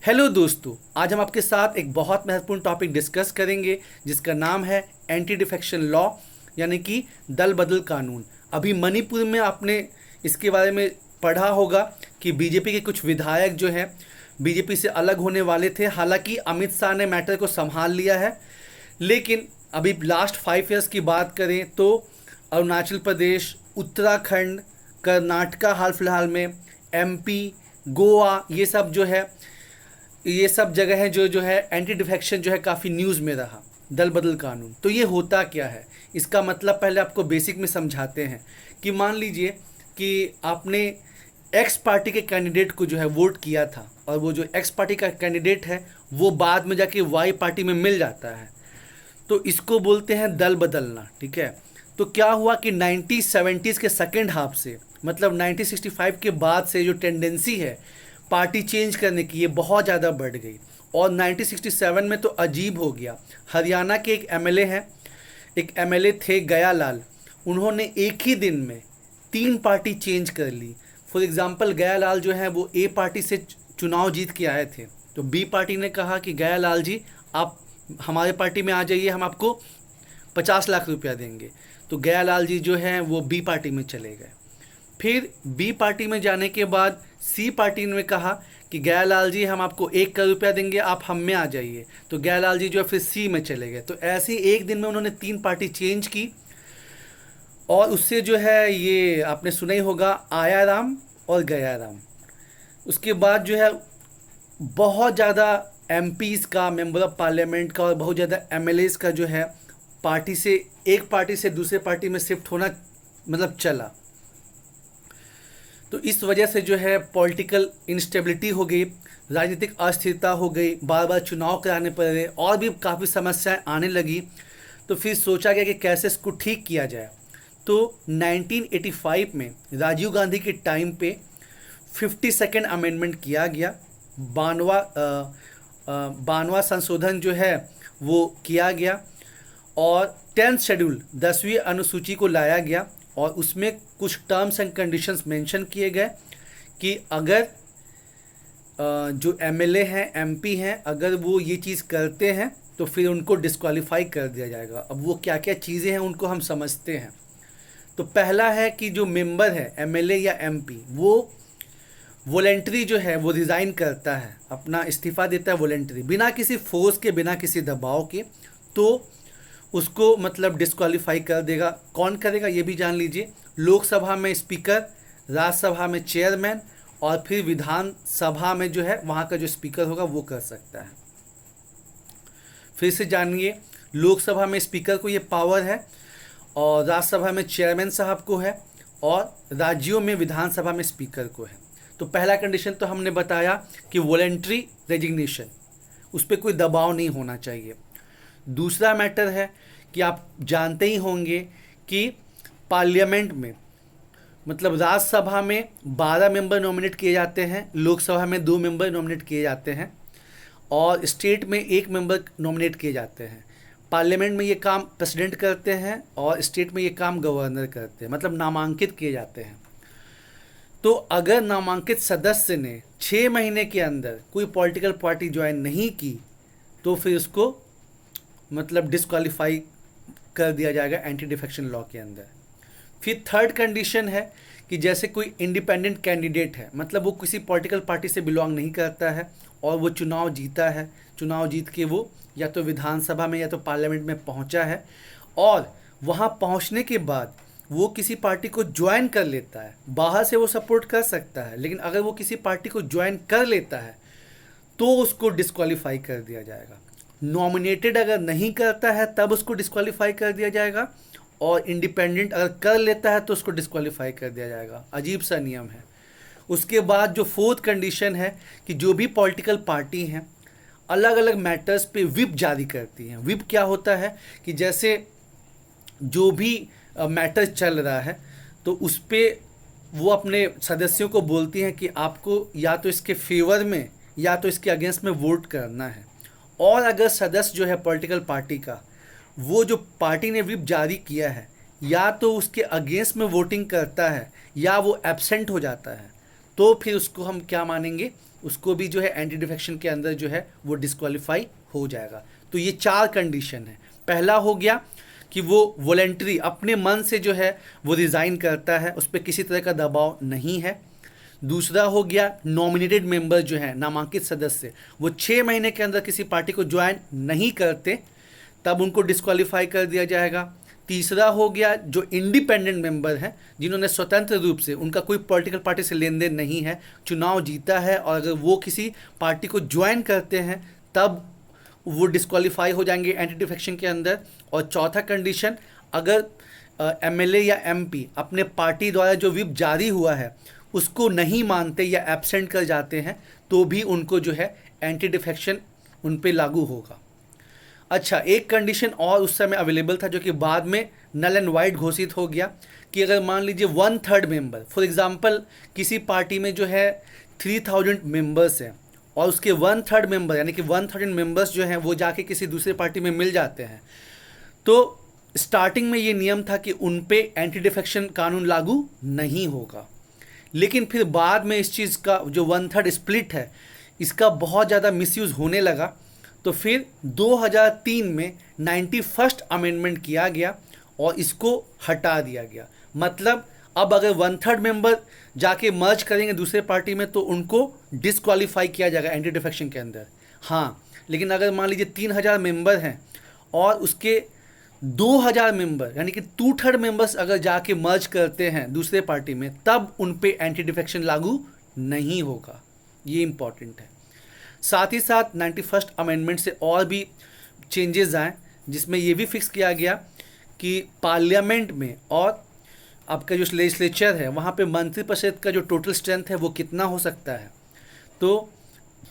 Hello दोस्तों, आज हम आपके साथ एक बहुत महत्वपूर्ण टॉपिक डिस्कस करेंगे जिसका नाम है एंटी डिफेक्शन लॉ यानी कि दल बदल कानून। अभी मणिपुर में आपने इसके बारे में पढ़ा होगा कि बीजेपी के कुछ विधायक जो हैं बीजेपी से अलग होने वाले थे। हालांकि अमित शाह ने मैटर को संभाल लिया है, लेकिन अभी लास्ट 5 ईयर्स की बात करें तो अरुणाचल प्रदेश, उत्तराखंड, कर्नाटका, हाल फिलहाल में एमपी, गोवा, ये सब जगह है जो है एंटी डिफेक्शन जो है काफ़ी न्यूज़ में रहा, दल बदल कानून। तो ये होता क्या है, इसका मतलब पहले आपको बेसिक में समझाते हैं कि मान लीजिए कि आपने एक्स पार्टी के कैंडिडेट को जो है वोट किया था और वो जो एक्स पार्टी का कैंडिडेट है वो बाद में जाके वाई पार्टी में मिल जाता है, तो इसको बोलते हैं दल बदलना। ठीक है। तो क्या हुआ कि 1970s के सेकेंड हाफ से, मतलब 1965 के बाद से जो टेंडेंसी है पार्टी चेंज करने की, ये बहुत ज़्यादा बढ़ गई। और 1967 में तो अजीब हो गया। हरियाणा के एक एमएलए थे गया लाल, उन्होंने एक ही दिन में 3 पार्टी चेंज कर ली। फॉर एग्ज़ाम्पल, गया लाल जो है वो ए पार्टी से चुनाव जीत के आए थे, तो बी पार्टी ने कहा कि गया लाल जी आप हमारे पार्टी में आ जाइए, हम आपको 50 लाख रुपया देंगे। तो गया लाल जी जो हैं वो बी पार्टी में चले गए। फिर बी पार्टी में जाने के बाद सी पार्टी ने कहा कि गयालाल जी हम आपको 1 करोड़ रुपया देंगे, आप हम में आ जाइए। तो गयालाल जी जो है फिर सी में चले गए। तो ऐसे ही एक दिन में उन्होंने 3 पार्टी चेंज की, और उससे जो है ये आपने सुना ही होगा आया राम और गया राम। उसके बाद जो है बहुत ज़्यादा एमपीज़ का, मेंबर ऑफ पार्लियामेंट का और बहुत ज़्यादा एमएलएज़ का जो है एक पार्टी से दूसरे पार्टी में शिफ्ट होना मतलब चला। तो इस वजह से जो है पॉलिटिकल इंस्टेबिलिटी हो गई, राजनीतिक अस्थिरता हो गई, बार बार चुनाव कराने पड़े और भी काफ़ी समस्याएं आने लगी। तो फिर सोचा गया कि कैसे इसको ठीक किया जाए। तो 1985 में राजीव गांधी के टाइम पे 52nd अमेंडमेंट किया गया, 92वां संशोधन जो है वो किया गया, और 10th शेड्यूल 10वीं अनुसूची को लाया गया, और उसमें कुछ टर्म्स एंड कंडीशंस मेंशन किए गए कि अगर जो एमएलए हैं, एमपी हैं, अगर वो ये चीज़ करते हैं तो फिर उनको डिस्क्वालीफाई कर दिया जाएगा। अब वो क्या क्या चीज़ें हैं उनको हम समझते हैं। तो पहला है कि जो मेंबर है एमएलए या एमपी, वो वॉलेंट्री जो है वो रिज़ाइन करता है, अपना इस्तीफ़ा देता है वॉलेंट्री, बिना किसी फोर्स के, बिना किसी दबाव के, तो उसको मतलब डिस्क्वालीफाई कर देगा। कौन करेगा ये भी जान लीजिए। लोकसभा में स्पीकर, राज्यसभा में चेयरमैन, और फिर विधानसभा में जो है वहाँ का जो स्पीकर होगा वो कर सकता है। फिर से जानिए, लोकसभा में स्पीकर को ये पावर है, और राज्यसभा में चेयरमैन साहब को है, और राज्यों में विधानसभा में स्पीकर को है। तो पहला कंडीशन तो हमने बताया कि वॉलेंट्री रेजिग्नेशन, उस पर कोई दबाव नहीं होना चाहिए। दूसरा मैटर है कि आप जानते ही होंगे कि पार्लियामेंट में, मतलब राज्यसभा में 12 मेंबर नॉमिनेट किए जाते हैं, लोकसभा में 2 मेंबर नॉमिनेट किए जाते हैं, और स्टेट में 1 मेंबर नॉमिनेट किए जाते हैं। पार्लियामेंट में ये काम प्रेसिडेंट करते हैं और स्टेट में ये काम गवर्नर करते हैं, मतलब नामांकित किए जाते हैं। तो अगर नामांकित सदस्य ने 6 महीने के अंदर कोई पॉलिटिकल पार्टी ज्वाइन नहीं की तो फिर उसको मतलब डिस्क्वालीफाई कर दिया जाएगा एंटी डिफेक्शन लॉ के अंदर। फिर थर्ड कंडीशन है कि जैसे कोई इंडिपेंडेंट कैंडिडेट है, मतलब वो किसी पॉलिटिकल पार्टी से बिलोंग नहीं करता है और वो चुनाव जीता है, चुनाव जीत के वो या तो विधानसभा में या तो पार्लियामेंट में पहुंचा है, और वहां पहुंचने के बाद वो किसी पार्टी को ज्वाइन कर लेता है। बाहर से वो सपोर्ट कर सकता है, लेकिन अगर वो किसी पार्टी को ज्वाइन कर लेता है तो उसको डिस्क्वालीफाई कर दिया जाएगा। नॉमिनेटेड अगर नहीं करता है तब उसको डिस्क्वालीफाई कर दिया जाएगा, और इंडिपेंडेंट अगर कर लेता है तो उसको डिस्क्वालीफाई कर दिया जाएगा। अजीब सा नियम है। उसके बाद जो फोर्थ कंडीशन है कि जो भी पॉलिटिकल पार्टी हैं अलग अलग मैटर्स पे विप जारी करती हैं। विप क्या होता है कि जैसे जो भी मैटर चल रहा है तो उस पर वो अपने सदस्यों को बोलती हैं कि आपको या तो इसके फेवर में या तो इसके अगेंस्ट में वोट करना है। और अगर सदस्य जो है पॉलिटिकल पार्टी का, वो जो पार्टी ने व्हिप जारी किया है, या तो उसके अगेंस्ट में वोटिंग करता है या वो एब्सेंट हो जाता है, तो फिर उसको हम क्या मानेंगे, उसको भी जो है एंटी डिफेक्शन के अंदर जो है वो डिस्क्वालीफाई हो जाएगा। तो ये 4 कंडीशन है। पहला हो गया कि वो वॉलेंटरी अपने मन से जो है वो रिज़ाइन करता है, उस पर किसी तरह का दबाव नहीं है। दूसरा हो गया नॉमिनेटेड मेंबर जो है, नामांकित सदस्य, वो 6 महीने के अंदर किसी पार्टी को ज्वाइन नहीं करते, तब उनको डिस्क्वालीफाई कर दिया जाएगा। तीसरा हो गया जो इंडिपेंडेंट मेंबर हैं, जिन्होंने स्वतंत्र रूप से, उनका कोई पॉलिटिकल पार्टी से लेन देन नहीं है, चुनाव जीता है, और अगर वो किसी पार्टी को ज्वाइन करते हैं तब वो डिस्क्वालीफाई हो जाएंगे एंटी डिफेक्शन के अंदर। और चौथा कंडीशन, अगर एमएलए या एमपी अपने पार्टी द्वारा जो व्हिप जारी हुआ है उसको नहीं मानते या एब्सेंट कर जाते हैं, तो भी उनको जो है एंटी डिफेक्शन उन पे लागू होगा। अच्छा, एक कंडीशन और उस समय अवेलेबल था जो कि बाद में नल एंड वाइट घोषित हो गया, कि अगर मान लीजिए 1/3 मेंबर, फॉर एग्जांपल किसी पार्टी में जो है 3000 मेंबर्स हैं और उसके 1/3 मेंबर यानी कि 1000 मेंबर्स जो हैं वो जाके किसी दूसरे पार्टी में मिल जाते हैं, तो स्टार्टिंग में ये नियम था कि उन पे एंटी डिफेक्शन कानून लागू नहीं होगा। लेकिन फिर बाद में इस चीज़ का जो 1/3 स्प्लिट है इसका बहुत ज़्यादा मिसयूज़ होने लगा, तो फिर 2003 में 91st अमेंडमेंट किया गया और इसको हटा दिया गया। मतलब अब अगर 1/3 मेंबर जाके मर्ज करेंगे दूसरे पार्टी में तो उनको डिस्क्वालीफाई किया जाएगा एंटी डिफेक्शन के अंदर। हाँ, लेकिन अगर मान लीजिए 3000 मेंबर हैं और उसके 2000 मेंबर यानी कि 2/3 मेंबर्स अगर जाके मर्ज करते हैं दूसरे पार्टी में, तब उन पे एंटी डिफेक्शन लागू नहीं होगा। ये इंपॉर्टेंट है। साथ ही साथ 91st अमेंडमेंट से और भी चेंजेस आए, जिसमें ये भी फिक्स किया गया कि पार्लियामेंट में और आपका जो लेजिस्लेचर है वहाँ पे मंत्रिपरिषद का जो टोटल स्ट्रेंथ है वो कितना हो सकता है, तो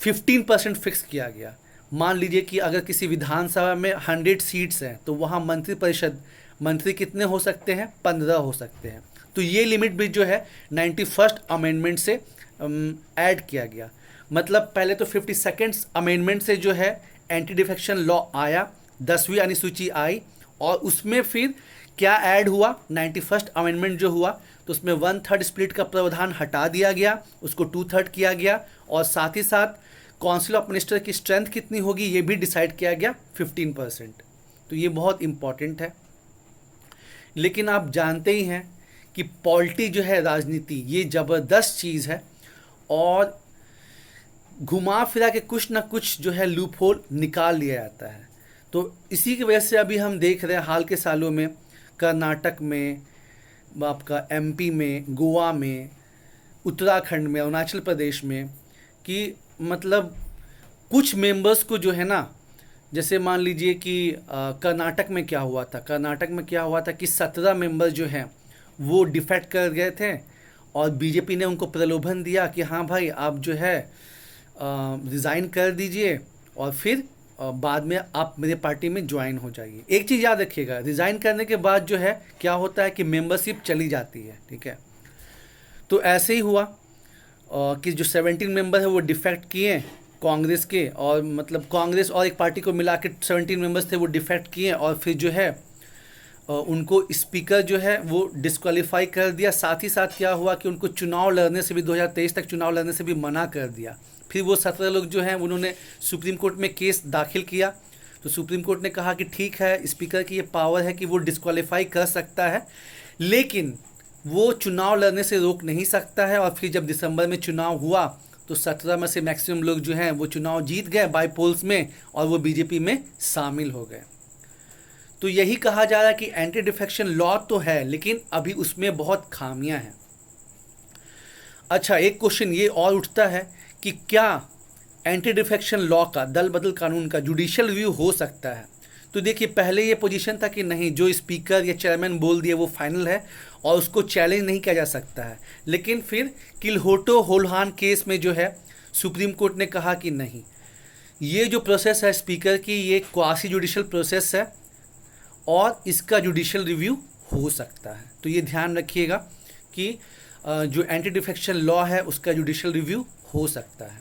15% फिक्स किया गया। मान लीजिए कि अगर किसी विधानसभा में 100 सीट्स हैं तो वहाँ मंत्री कितने हो सकते हैं, 15 हो सकते हैं। तो ये लिमिट भी जो है 91st अमेंडमेंट से ऐड किया गया। मतलब पहले तो 52nd अमेंडमेंट से जो है एंटी डिफेक्शन लॉ आया, 10वीं अनुसूची आई, और उसमें फिर क्या ऐड हुआ, 91st अमेंडमेंट जो हुआ तो उसमें 1/3 स्प्लिट का प्रावधान हटा दिया गया, उसको 2/3 किया गया, और साथ ही साथ काउंसिल ऑफ मिनिस्टर की स्ट्रेंथ कितनी होगी ये भी डिसाइड किया गया 15%। तो ये बहुत इम्पॉर्टेंट है। लेकिन आप जानते ही हैं कि पॉलिटी जो है, राजनीति, ये ज़बरदस्त चीज़ है और घुमा फिरा के कुछ ना कुछ जो है लूप होल निकाल लिया जाता है। तो इसी की वजह से अभी हम देख रहे हैं हाल के सालों में कर्नाटक में, आपका एमपी में, गोवा में, उत्तराखंड में, अरुणाचल प्रदेश में, कि मतलब कुछ मेंबर्स को जो है ना, जैसे मान लीजिए कि कर्नाटक में क्या हुआ था कि 17 मेंबर जो हैं वो डिफेक्ट कर गए थे और बीजेपी ने उनको प्रलोभन दिया कि हाँ भाई आप जो है रिज़ाइन कर दीजिए और फिर बाद में आप मेरे पार्टी में ज्वाइन हो जाइए। एक चीज़ याद रखिएगा, रिज़ाइन करने के बाद जो है क्या होता है कि मेंबरशिप चली जाती है, ठीक है। तो ऐसे ही हुआ कि जो 17 मेंबर है वो डिफेक्ट किए कांग्रेस के, और मतलब कांग्रेस और एक पार्टी को मिला के 17 मेंबर्स थे वो डिफेक्ट किए, और फिर जो है उनको स्पीकर जो है वो डिस्क्वालीफाई कर दिया। साथ ही साथ क्या हुआ कि उनको चुनाव लड़ने से भी 2023 तक चुनाव लड़ने से भी मना कर दिया। फिर वो 17 लोग जो हैं उन्होंने सुप्रीम कोर्ट में केस दाखिल किया, तो सुप्रीम कोर्ट ने कहा कि ठीक है, स्पीकर की ये पावर है कि वो डिस्क्वालीफाई कर सकता है, लेकिन वो चुनाव लड़ने से रोक नहीं सकता है। और फिर जब दिसंबर में चुनाव हुआ तो 17 में से मैक्सिमम लोग जो हैं वो चुनाव जीत गए बाई पोल्स में, और वो बीजेपी में शामिल हो गए। तो यही कहा जा रहा है कि एंटी डिफेक्शन लॉ तो है लेकिन अभी उसमें बहुत खामियां हैं। अच्छा, एक क्वेश्चन ये और उठता है कि क्या एंटी डिफेक्शन लॉ का, दल बदल कानून का जुडिशियल रिव्यू हो सकता है? तो देखिए, पहले ये पोजीशन था कि नहीं, जो स्पीकर या चेयरमैन बोल दिए वो फाइनल है और उसको चैलेंज नहीं किया जा सकता है। लेकिन फिर किलहोटो होलहान केस में जो है सुप्रीम कोर्ट ने कहा कि नहीं, ये जो प्रोसेस है स्पीकर की, ये क्वासी जुडिशियल प्रोसेस है और इसका जुडिशियल रिव्यू हो सकता है। तो ये ध्यान रखिएगा कि जो एंटी डिफेक्शन लॉ है उसका जुडिशियल रिव्यू हो सकता है।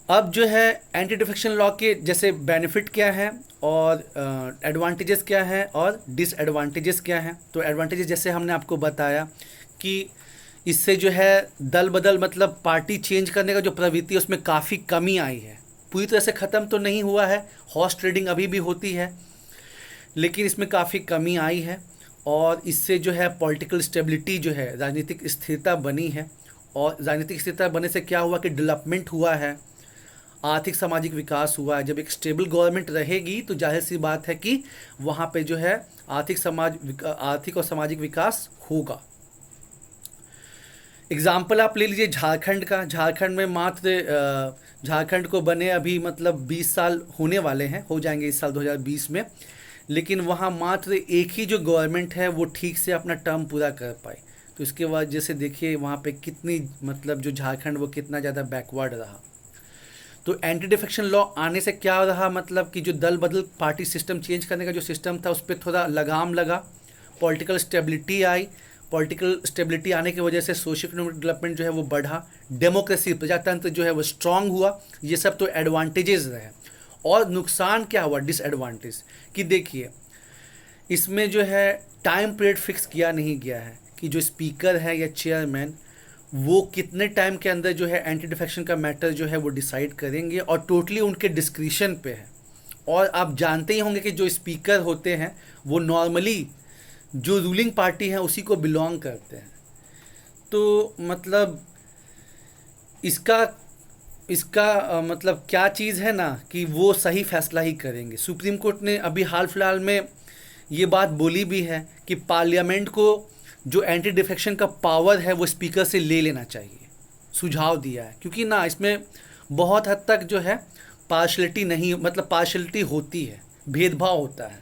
अब जो है एंटी डिफेक्शन लॉ के जैसे बेनिफिट क्या है और एडवांटेजेस क्या है और डिसएडवांटेजेस क्या हैं। तो एडवांटेजेस जैसे हमने आपको बताया कि इससे जो है दल बदल मतलब पार्टी चेंज करने का जो प्रवृत्ति है उसमें काफ़ी कमी आई है। पूरी तरह से ख़त्म तो नहीं हुआ है, हॉर्स ट्रेडिंग अभी भी होती है, लेकिन इसमें काफ़ी कमी आई है। और इससे जो है पॉलिटिकल स्टेबिलिटी जो है, राजनीतिक स्थिरता बनी है। और राजनीतिक स्थिरता बनने से क्या हुआ कि डेवलपमेंट हुआ है, आर्थिक सामाजिक विकास हुआ है। जब एक स्टेबल गवर्नमेंट रहेगी तो जाहिर सी बात है कि वहाँ पे जो है आर्थिक और सामाजिक विकास होगा। एग्जाम्पल आप ले लीजिए झारखंड का। झारखंड में मात्र झारखंड को बने अभी मतलब 20 साल होने वाले हैं, हो जाएंगे इस साल 2020 में, लेकिन वहाँ मात्र एक ही जो गवर्नमेंट है वो ठीक से अपना टर्म पूरा कर पाई। तो इसके बाद जैसे देखिए वहाँ पे कितनी मतलब जो झारखंड वो कितना ज़्यादा बैकवर्ड रहा। तो एंटी डिफेक्शन लॉ आने से क्या रहा, मतलब कि जो दल बदल पार्टी सिस्टम चेंज करने का जो सिस्टम था उस पर थोड़ा लगाम लगा, पॉलिटिकल स्टेबिलिटी आई। पॉलिटिकल स्टेबिलिटी आने की वजह से सोशल इकोनॉमिक डेवलपमेंट जो है वो बढ़ा, डेमोक्रेसी प्रजातंत्र जो है वो स्ट्रांग हुआ। ये सब तो एडवांटेजेस रहे। और नुकसान क्या हुआ, डिसएडवांटेज, कि देखिए इसमें जो है टाइम पीरियड फिक्स किया नहीं गया है कि जो स्पीकर है या चेयरमैन वो कितने टाइम के अंदर जो है एंटी डिफेक्शन का मैटर जो है वो डिसाइड करेंगे, और टोटली उनके डिस्क्रिशन पे है। और आप जानते ही होंगे कि जो स्पीकर होते हैं वो नॉर्मली जो रूलिंग पार्टी है उसी को बिलोंग करते हैं। तो मतलब इसका इसका मतलब क्या चीज़ है ना कि वो सही फैसला ही करेंगे। सुप्रीम कोर्ट ने अभी हाल फिलहाल में ये बात बोली भी है कि पार्लियामेंट को जो एंटी डिफेक्शन का पावर है वो स्पीकर से ले लेना चाहिए, सुझाव दिया है। क्योंकि ना इसमें बहुत हद तक जो है पार्शलिटी नहीं, मतलब पार्शलिटी होती है, भेदभाव होता है।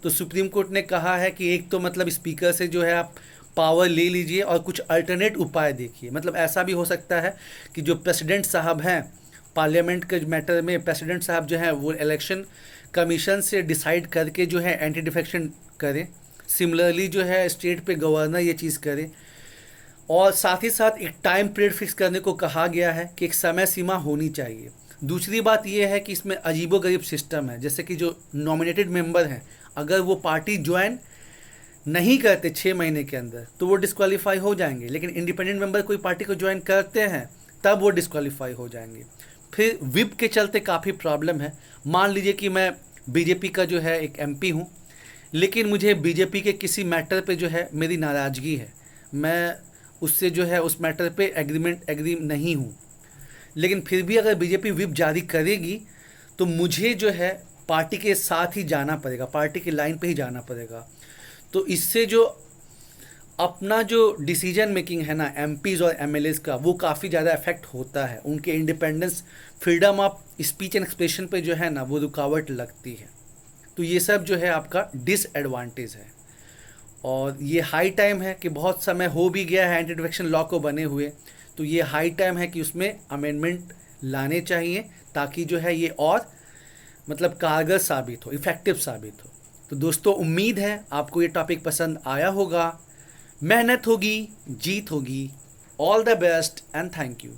तो सुप्रीम कोर्ट ने कहा है कि एक तो मतलब स्पीकर से जो है आप पावर ले लीजिए और कुछ अल्टरनेट उपाय देखिए। मतलब ऐसा भी हो सकता है कि जो प्रेसिडेंट साहब हैं पार्लियामेंट के मैटर में, प्रेसिडेंट साहब जो हैं वो इलेक्शन कमीशन से डिसाइड करके जो है एंटी डिफेक्शन करें। सिमिलरली जो है स्टेट पे गवर्नर ये चीज़ करे। और साथ ही साथ एक टाइम पीरियड फिक्स करने को कहा गया है कि एक समय सीमा होनी चाहिए। दूसरी बात यह है कि इसमें अजीबोगरीब सिस्टम है, जैसे कि जो नॉमिनेटेड मेंबर हैं अगर वो पार्टी ज्वाइन नहीं करते 6 महीने के अंदर तो वो डिस्क्वालीफाई हो जाएंगे, लेकिन इंडिपेंडेंट मेंबर कोई पार्टी को ज्वाइन करते हैं तब वो डिस्क्वालीफाई हो जाएंगे। फिर विप के चलते काफ़ी प्रॉब्लम है। मान लीजिए कि मैं बीजेपी का जो है एक एमपी हूँ, लेकिन मुझे बीजेपी के किसी मैटर पे जो है मेरी नाराज़गी है, मैं उससे जो है उस मैटर पे एग्री नहीं हूँ, लेकिन फिर भी अगर बीजेपी विप जारी करेगी तो मुझे जो है पार्टी के साथ ही जाना पड़ेगा, पार्टी की लाइन पे ही जाना पड़ेगा। तो इससे जो अपना जो डिसीजन मेकिंग है ना एमपीज़ और एमएलएज़ का, वो काफ़ी ज़्यादा इफेक्ट होता है। उनके independence, freedom of speech and expression पे जो है ना वो रुकावट लगती है। तो ये सब जो है आपका डिसएडवांटेज है। और ये हाई टाइम है कि बहुत समय हो भी गया है एंटी डिफेक्शन लॉ को बने हुए, तो ये हाई टाइम है कि उसमें अमेंडमेंट लाने चाहिए ताकि जो है ये और मतलब कारगर साबित हो, इफ़ेक्टिव साबित हो। तो दोस्तों उम्मीद है आपको ये टॉपिक पसंद आया होगा। मेहनत होगी, जीत होगी। All the best and thank you.